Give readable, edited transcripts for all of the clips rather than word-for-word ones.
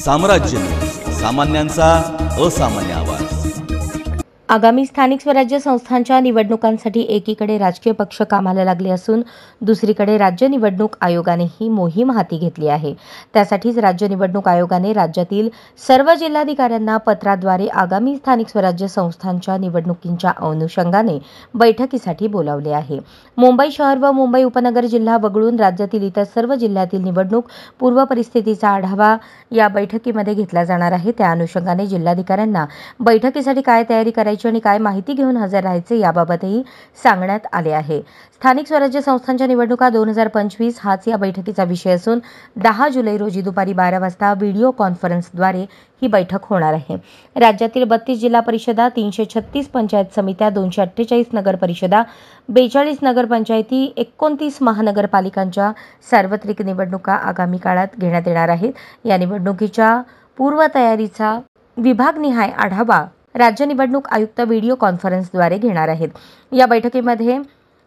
साम्राज्य, सामान्यांचा असामान्य आवाज। आगामी स्थानिक स्वराज्य संस्थांच्या निवडणुकांसाठी एकीकडे राजकीय पक्ष कामाला लागले असून दुसरीकडे राज्य निवडणूक आयोगाने ही मोहीम हाती घेतली आहे। त्यासाठीच राज्य निवडणूक आयोगाने राज्यातील सर्व जिल्हाधिकाऱ्यांना पत्राद्वारे आगामी स्थानिक स्वराज्य संस्थांच्या निवडणुकींच्या अनुषंगाने बैठकीसाठी बोलावले आहे। मुंबई शहर व मुंबई उपनगर जिल्हा वगळून राज्यातील इतर सर्व जिल्ह्यातील निवडणूक पूर्व परिस्थितीचा आढावा या बैठकीमध्ये घेतला जाणार आहे। त्या अनुषंगाने जिल्हाधिकाऱ्यांना बैठकीसाठी काय तयारी करायची आणि काय माहिती घेऊन हजर राहायचे याबाबतही सांगण्यात आले आहे। स्थानिक स्वराज्य संस्थांच्या निवडणुका 2025 हाच या बैठकीचा विषय असून 10 जुलै रोजी दुपारी 12 वाजता व्हिडिओ कॉन्फरन्सद्वारे ही बैठक होणार आहे। राज्यातील 32 जिल्हा परिषदा, 336 पंचायत समित्या, 248 नगर परिषदा, 42 नगरपंचायती, 29 महानगरपालिकांच्या सार्वत्रिक निवडणुका आगामी काळात घेण्यात येणार आहेत। या निवडणुकीच्या पूर्वतयारीचा विभागनिहाय आढावा राज्य निवडणूक आयुक्त व्हिडिओ कॉन्फरन्सद्वारे घेणार आहेत। या बैठकीमध्ये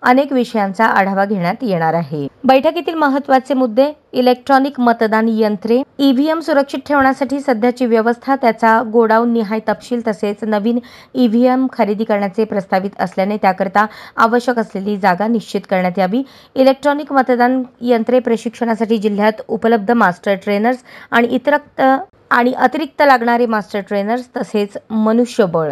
अनेक विषयांचा आढावा घेण्यात येणार आहे। बैठकीतील महत्त्वाचे मुद्दे: इलेक्ट्रॉनिक मतदान यंत्रे, ईव्हीएम सुरक्षित ठेवण्यासाठी सध्याची व्यवस्था, त्याचा गोडाऊन निहाय तपशील, तसेच नवीन ईव्हीएम खरेदी करण्याचे प्रस्तावित असल्याने त्याकरता आवश्यक असलेली जागा निश्चित करण्यात यावी, इलेक्ट्रॉनिक मतदान यंत्रे प्रशिक्षणासाठी जिल्ह्यात उपलब्ध मास्टर ट्रेनर्स आणि अतिरिक्त लागणारे मास्टर ट्रेनर्स तसेच मनुष्यबळ